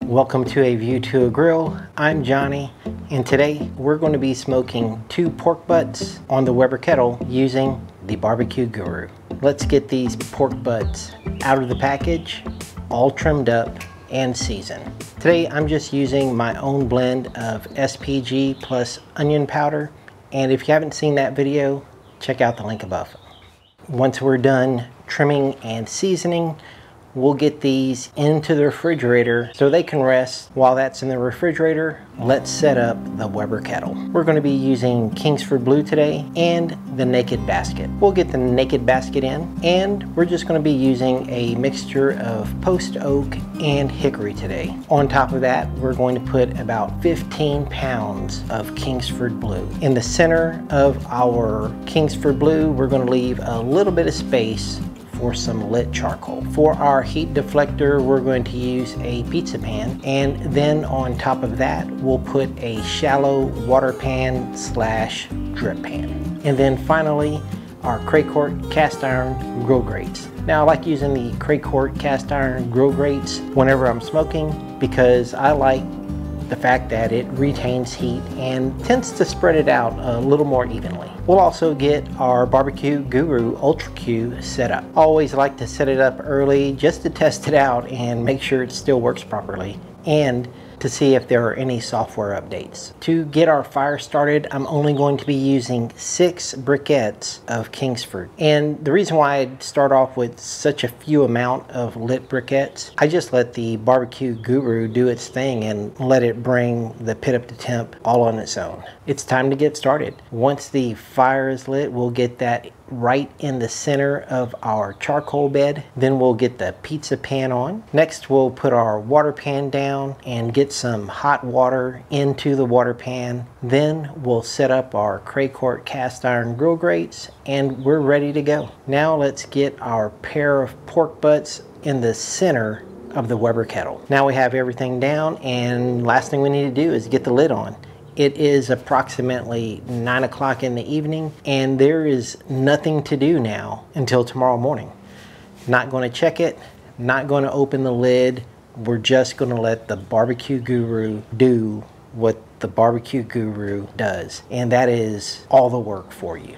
Welcome to A View to a Grill. I'm Johnny, and today we're going to be smoking 2 pork butts on the Weber kettle using the BBQ Guru. Let's get these pork butts out of the package, all trimmed up and seasoned. Today I'm just using my own blend of SPG plus onion powder, and if you haven't seen that video, check out the link above. Once we're done trimming and seasoning, we'll get these into the refrigerator so they can rest. While that's in the refrigerator, let's set up the Weber kettle. We're going to be using Kingsford Blue today and the Naked Basket. We'll get the Naked Basket in, and we're just going to be using a mixture of post oak and hickory today. On top of that, we're going to put about 15 pounds of Kingsford Blue. In the center of our Kingsford Blue, we're going to leave a little bit of space for some lit charcoal. For our heat deflector, we're going to use a pizza pan, and then on top of that, we'll put a shallow water pan slash drip pan. And then finally, our Craycourt cast iron grill grates. Now I like using the Craycourt cast iron grill grates whenever I'm smoking because I like the fact that it retains heat and tends to spread it out a little more evenly. We'll also get our BBQ Guru UltraQ set up. I always like to set it up early just to test it out and make sure it still works properly, and to see if there are any software updates. To get our fire started, I'm only going to be using 6 briquettes of Kingsford. And the reason why I start off with such a few amount of lit briquettes, I just let the BBQ Guru do its thing and let it bring the pit up to temp all on its own. It's time to get started. Once the fire is lit, we'll get that right in the center of our charcoal bed. Then we'll get the pizza pan on. Next, we'll put our water pan down and get some hot water into the water pan. Then we'll set up our Craycourt cast iron grill grates, and we're ready to go. Now let's get our pair of pork butts in the center of the Weber kettle. Now we have everything down, and last thing we need to do is get the lid on. It is approximately 9 o'clock in the evening, and there is nothing to do now until tomorrow morning. Not going to check it, not going to open the lid. We're just going to let the BBQ Guru do what the BBQ Guru does, and that is all the work for you.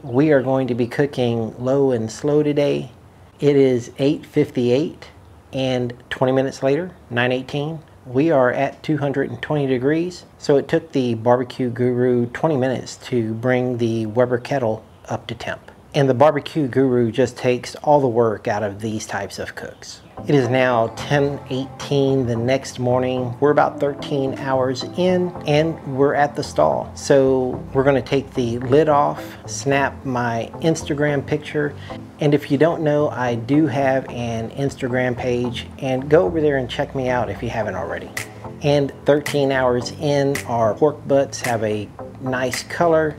We are going to be cooking low and slow today. It is 8:58, and 20 minutes later, 9:18. We are at 220 degrees, so it took the BBQ Guru 20 minutes to bring the Weber kettle up to temp. And the BBQ Guru just takes all the work out of these types of cooks. It is now 10:18 the next morning. We're about 13 hours in, and we're at the stall. So we're going to take the lid off, snap my Instagram picture, and if you don't know, I do have an Instagram page, and go over there and check me out if you haven't already. And 13 hours in, our pork butts have a nice color,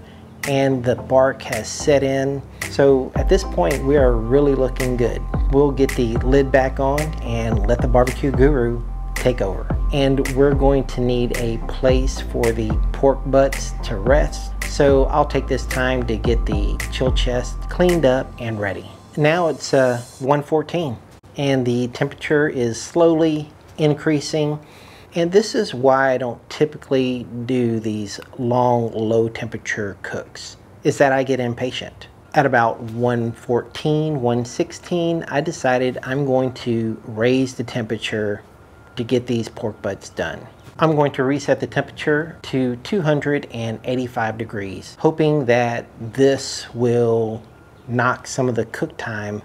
and the bark has set in. So at this point, we are really looking good. We'll get the lid back on and let the BBQ Guru take over. And we're going to need a place for the pork butts to rest. So I'll take this time to get the chill chest cleaned up and ready. Now it's 1:14, and the temperature is slowly increasing. And this is why I don't typically do these long, low temperature cooks, is that I get impatient. At about 1:14, 1:16, I decided I'm going to raise the temperature to get these pork butts done. I'm going to reset the temperature to 285 degrees, hoping that this will knock some of the cook time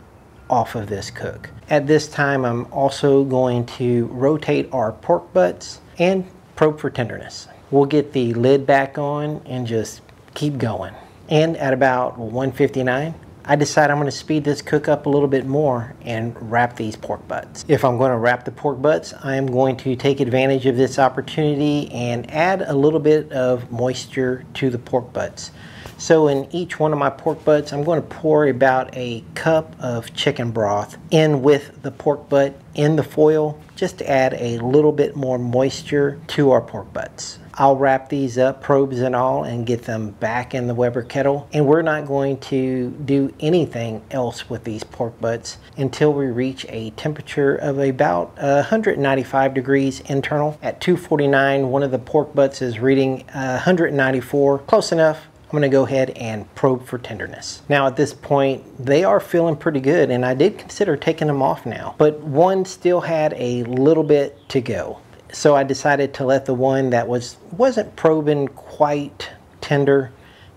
off of this cook. At this time, I'm also going to rotate our pork butts and probe for tenderness. We'll get the lid back on and just keep going. And at about 1:59, I decide I'm going to speed this cook up a little bit more and wrap these pork butts. If I'm going to wrap the pork butts, I'm going to take advantage of this opportunity and add a little bit of moisture to the pork butts. So in each one of my pork butts, I'm going to pour about a cup of chicken broth in with the pork butt in the foil, just to add a little bit more moisture to our pork butts. I'll wrap these up, probes and all, and get them back in the Weber kettle. And we're not going to do anything else with these pork butts until we reach a temperature of about 195 degrees internal. At 249, one of the pork butts is reading 194, close enough. I'm going to go ahead and probe for tenderness. Now at this point, they are feeling pretty good, and I did consider taking them off now, but one still had a little bit to go. So I decided to let the one that wasn't probing quite tender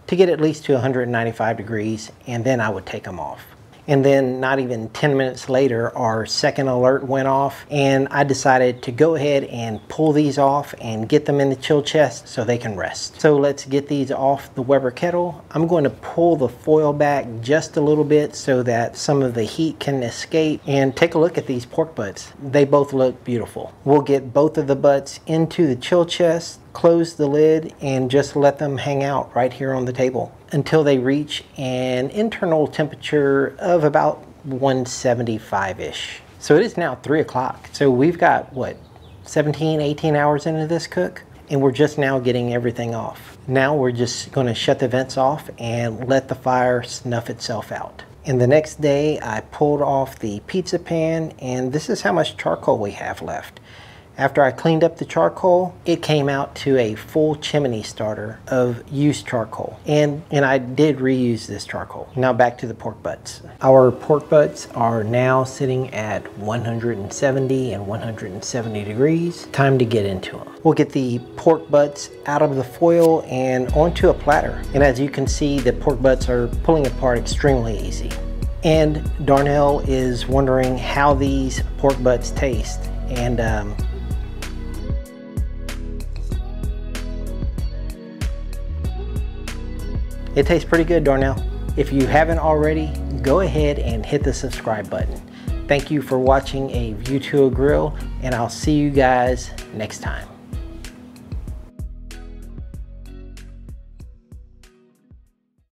to get at least to 195 degrees, and then I would take them off. And then not even 10 minutes later, our second alert went off, and I decided to go ahead and pull these off and get them in the chill chest so they can rest. So let's get these off the Weber kettle. I'm going to pull the foil back just a little bit so that some of the heat can escape, and take a look at these pork butts. They both look beautiful. We'll get both of the butts into the chill chest, close the lid, and just let them hang out right here on the table until they reach an internal temperature of about 175-ish. So it is now 3 o'clock. So we've got, what, 17, 18 hours into this cook, and we're just now getting everything off. Now we're just going to shut the vents off and let the fire snuff itself out. And the next day I pulled off the pizza pan, and this is how much charcoal we have left. After I cleaned up the charcoal, it came out to a full chimney starter of used charcoal. And I did reuse this charcoal. Now back to the pork butts. Our pork butts are now sitting at 170 and 170 degrees. Time to get into them. We'll get the pork butts out of the foil and onto a platter. And as you can see, the pork butts are pulling apart extremely easy. And Darnell is wondering how these pork butts taste. And it tastes pretty good, Darnell. If you haven't already, go ahead and hit the subscribe button. Thank you for watching a View to a Grill, and I'll see you guys next time.